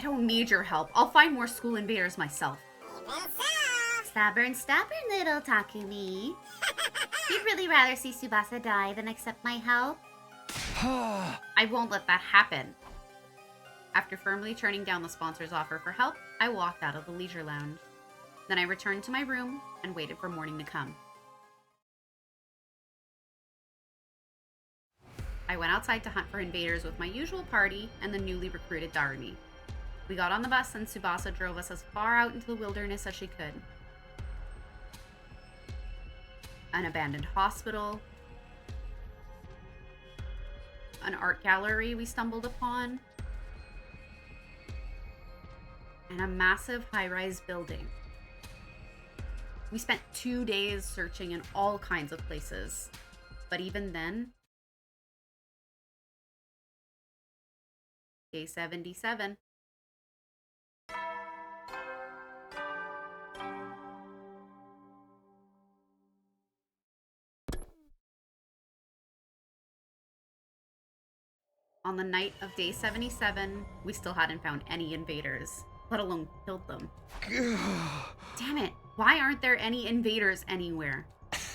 don't need your help. I'll find more school invaders myself. Stubborn, little Takumi. You'd really rather see Tsubasa die than accept my help? I won't let that happen. After firmly turning down the sponsor's offer for help, I walked out of the leisure lounge. Then I returned to my room and waited for morning to come. I went outside to hunt for invaders with my usual party and the newly recruited Darumi. We got on the bus and Tsubasa drove us as far out into the wilderness as she could. An abandoned hospital, an art gallery we stumbled upon, and a massive high-rise building. We spent 2 days searching in all kinds of places, but even then, Day 77. On the night of Day 77, we still hadn't found any invaders, let alone killed them. Damn it, why aren't there any invaders anywhere?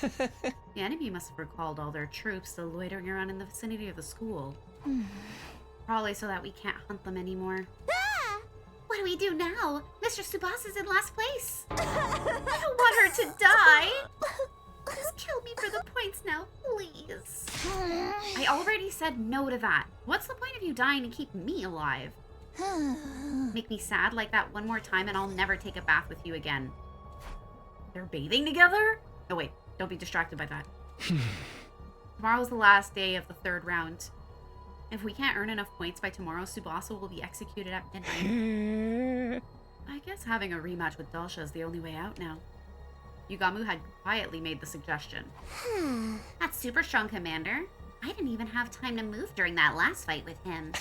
The enemy must have recalled all their troops still loitering around in the vicinity of the school. Probably so that we can't hunt them anymore. What do we do now? Mr. Tsubasa's in last place. I don't want her to die! Just kill me for the points now, please. I already said no to that. What's the point of you dying to keep me alive? Make me sad like that one more time and I'll never take a bath with you again. They're bathing together? Oh wait, don't be distracted by that. Tomorrow's the last day of the 3rd round. If we can't earn enough points by tomorrow, Tsubasa will be executed at midnight. I guess having a rematch with Dalsha is the only way out now. Yugamu had quietly made the suggestion. That's super strong, Commander. I didn't even have time to move during that last fight with him.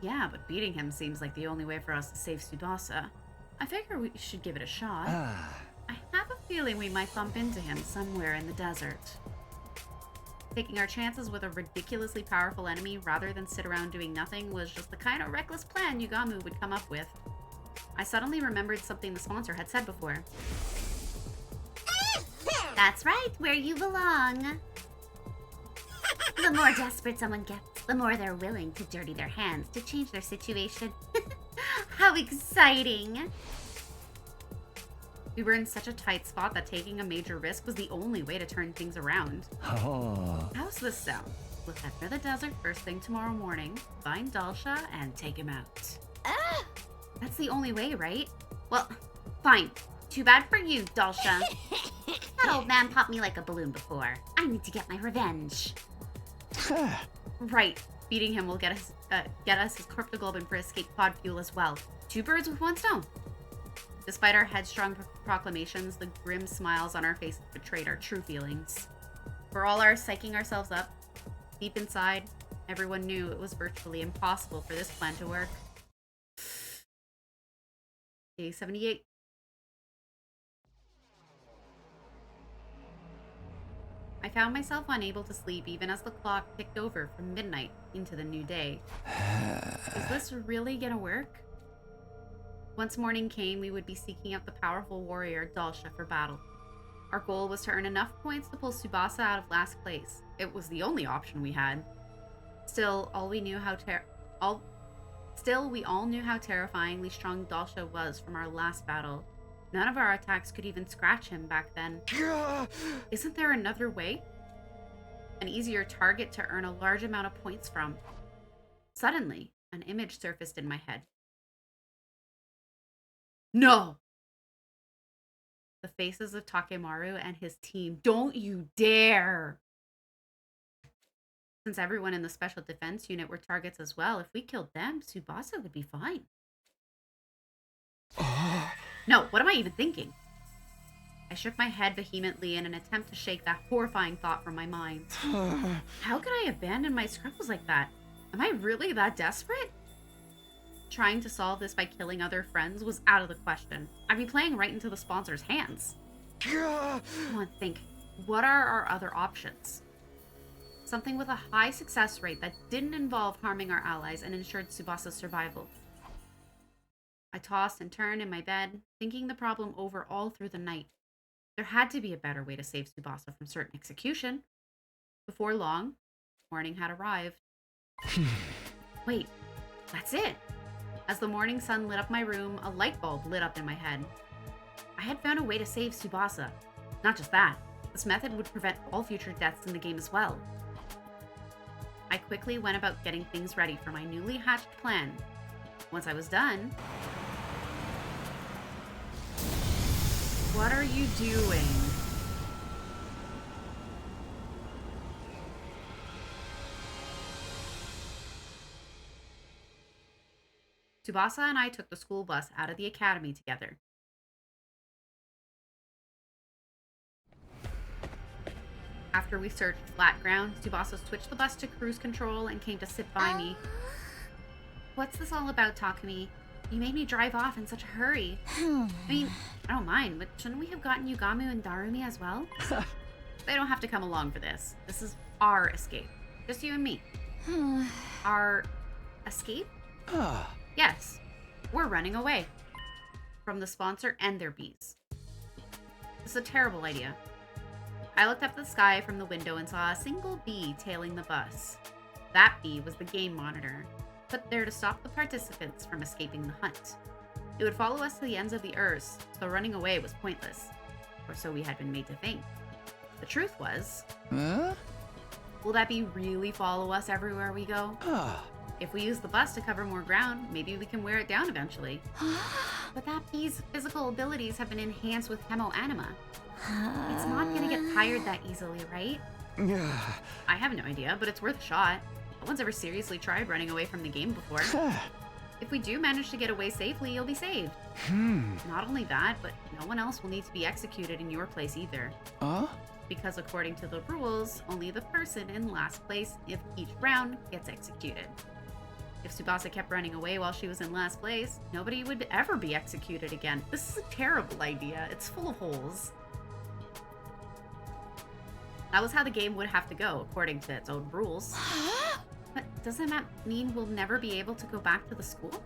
Yeah, but beating him seems like the only way for us to save Tsubasa. I figure we should give it a shot. I have a feeling we might bump into him somewhere in the desert. Taking our chances with a ridiculously powerful enemy rather than sit around doing nothing was just the kind of reckless plan Yugamu would come up with. I suddenly remembered something the sponsor had said before. That's right, where you belong. The more desperate someone gets, the more they're willing to dirty their hands to change their situation. How exciting! We were in such a tight spot that taking a major risk was the only way to turn things around. How's this sound? We'll head for the desert first thing tomorrow morning, find Dalsha, and take him out. That's the only way, right? Well, fine. Too bad for you, Dalsha. That old man popped me like a balloon before. I need to get my revenge. Right. Beating him will get us his cryptoglobin for escape pod fuel as well. 2 birds with 1 stone. Despite our headstrong proclamations, the grim smiles on our faces betrayed our true feelings. For all our psyching ourselves up, deep inside, everyone knew it was virtually impossible for this plan to work. Day 78. I found myself unable to sleep even as the clock ticked over from midnight into the new day. Is this really gonna work? Once morning came, we would be seeking out the powerful warrior Dalsha for battle. Our goal was to earn enough points to pull Tsubasa out of last place. It was the only option we had. Still, we all knew how terrifyingly strong Dalsha was from our last battle. None of our attacks could even scratch him back then. Isn't there another way? An easier target to earn a large amount of points from. Suddenly, an image surfaced in my head. No! The faces of Takemaru and his team. Don't you dare! Since everyone in the Special Defense Unit were targets as well, if we killed them, Tsubasa would be fine. No, what am I even thinking? I shook my head vehemently in an attempt to shake that horrifying thought from my mind. How could I abandon my scruples like that? Am I really that desperate? Trying to solve this by killing other friends was out of the question. I'd be playing right into the sponsor's hands. Come on, think. What are our other options? Something with a high success rate that didn't involve harming our allies and ensured Tsubasa's survival. I tossed and turned in my bed, thinking the problem over all through the night. There had to be a better way to save Tsubasa from certain execution. Before long, morning had arrived. Wait, that's it! As the morning sun lit up my room, a light bulb lit up in my head. I had found a way to save Tsubasa. Not just that, this method would prevent all future deaths in the game as well. I quickly went about getting things ready for my newly hatched plan. Once I was done... What are you doing? Tsubasa and I took the school bus out of the academy together. After we searched flat ground, Tsubasa switched the bus to cruise control and came to sit by me. What's this all about, Takumi? You made me drive off in such a hurry. I mean, I don't mind, but shouldn't we have gotten Yugamu and Darumi as well? They don't have to come along for this. This is our escape. Just you and me. Our escape? Yes. We're running away. From the sponsor and their bees. This is a terrible idea. I looked up at the sky from the window and saw a single bee tailing the bus. That bee was the game monitor, put there to stop the participants from escaping the hunt. It would follow us to the ends of the earth, so running away was pointless. Or so we had been made to think. The truth was... Will that bee really follow us everywhere we go? If we use the bus to cover more ground, maybe we can wear it down eventually. But that bee's physical abilities have been enhanced with Chemo Anima. It's not gonna get tired that easily, right? I have no idea, but it's worth a shot. No one's ever seriously tried running away from the game before. If we do manage to get away safely, you'll be saved. Not only that, but no one else will need to be executed in your place either. Because according to the rules, only the person in last place if each round gets executed. If Tsubasa kept running away while she was in last place, nobody would ever be executed again. This is a terrible idea. It's full of holes. That was how the game would have to go, according to its own rules. But doesn't that mean we'll never be able to go back to the school?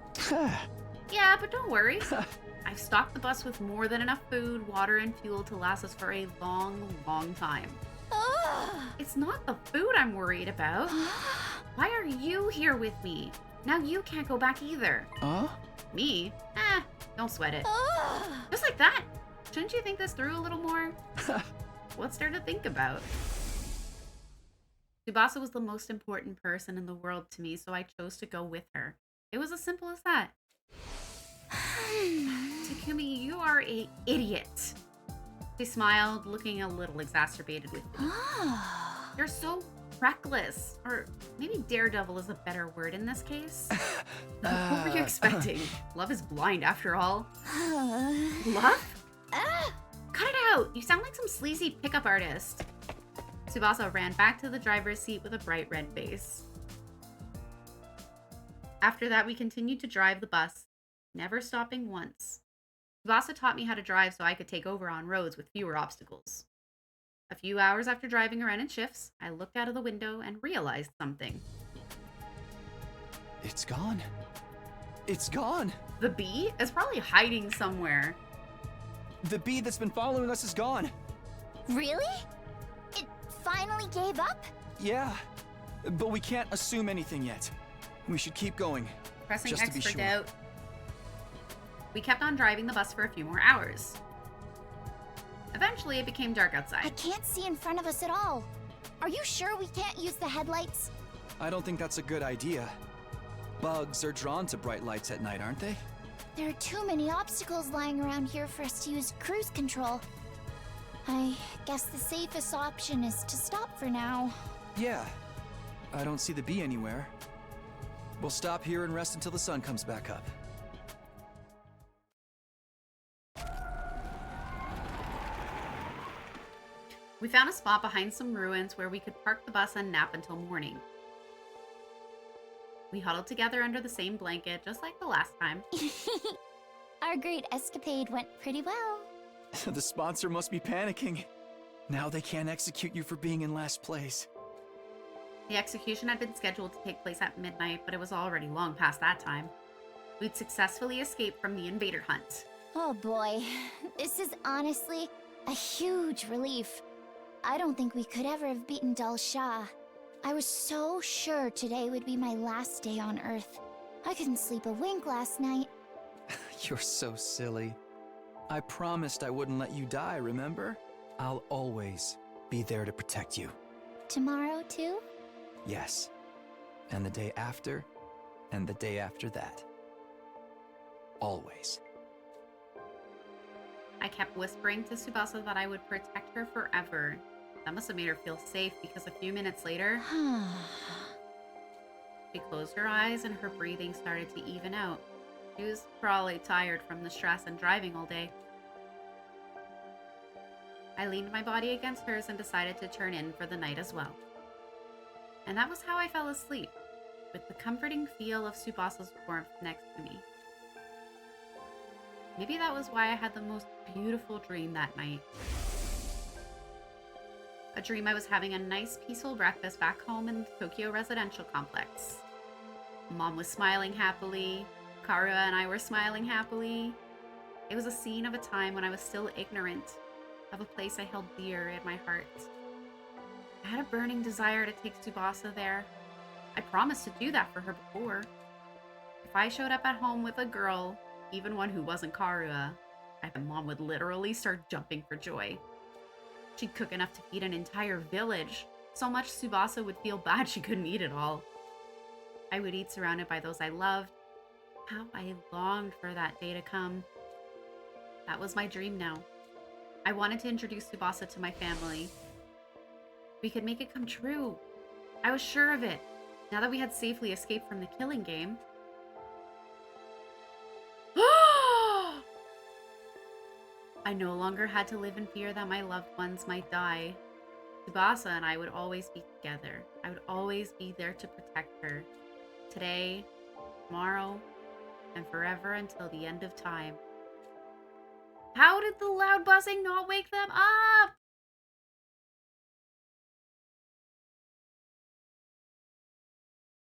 Yeah, but don't worry. I've stocked the bus with more than enough food, water, and fuel to last us for a long, long time. It's not the food I'm worried about. Why are you here with me? Now you can't go back either. Me? Don't sweat it. Just like that. Shouldn't you think this through a little more? What's there to think about? Tsubasa was the most important person in the world to me, so I chose to go with her. It was as simple as that. Takumi, you are an idiot. She smiled, looking a little exacerbated with me. You're so reckless. Or maybe daredevil is a better word in this case. What were you expecting? Love is blind after all. Love? Cut it out! You sound like some sleazy pickup artist. Tsubasa ran back to the driver's seat with a bright red face. After that, we continued to drive the bus, never stopping once. Tsubasa taught me how to drive so I could take over on roads with fewer obstacles. A few hours after driving around in shifts, I looked out of the window and realized something. It's gone. It's gone! The bee is probably hiding somewhere. The bee that's been following us is gone. Really? It finally gave up? Yeah, but we can't assume anything yet. We should keep going. Pressing just X to be for sure. doubt. We kept on driving the bus for a few more hours. Eventually, it became dark I outside. can't see in front of us at all. Are you sure we can't use the headlights? I don't think that's a good idea. Bugs are drawn to bright lights at night, aren't they? There are too many obstacles lying around here for us to use cruise control. I guess the safest option is to stop for now. Yeah. I don't see the bee anywhere. We'll stop here and rest until the sun comes back up. We found a spot behind some ruins where we could park the bus and nap until morning. We huddled together under the same blanket, just like the last time. Our great escapade went pretty well. The sponsor must be panicking. Now they can't execute you for being in last place. The execution had been scheduled to take place at midnight, but it was already long past that time. we'd successfully escaped from the invader hunt. Oh boy, this is honestly a huge relief. I don't think we could ever have beaten Dal Shah. I was so sure today would be my last day on Earth. I couldn't sleep a wink last night. You're so silly. I promised I wouldn't let you die, remember? I'll always be there to protect you. Tomorrow too? Yes. And the day after, and the day after that. Always. I kept whispering to Tsubasa that I would protect her forever. That must have made her feel safe because a few minutes later, she closed her eyes and her breathing started to even out. She was probably tired from the stress and driving all day. I leaned my body against hers and decided to turn in for the night as well. And that was how I fell asleep, with the comforting feel of Tsubasa's warmth next to me. Maybe that was why I had the most beautiful dream that night. A dream I was having a nice peaceful breakfast back home in the Tokyo residential complex. Mom was smiling happily, Karuya and I were smiling happily. It was a scene of a time when I was still ignorant of a place I held dear in my heart. I had a burning desire to take Tsubasa there. I promised to do that for her before. If I showed up at home with a girl, even one who wasn't Karuya, Mom would literally start jumping for joy. She'd cook enough to feed an entire village, so much Tsubasa would feel bad she couldn't eat it all. I would eat surrounded by those I loved. How I longed for that day to come. That was my dream now. I wanted to introduce Tsubasa to my family. We could make it come true. I was sure of it, now that we had safely escaped from the killing game. I no longer had to live in fear that my loved ones might die. Tsubasa and I would always be together. I would always be there to protect her. Today, tomorrow, and forever until the end of time. How did the loud buzzing not wake them up?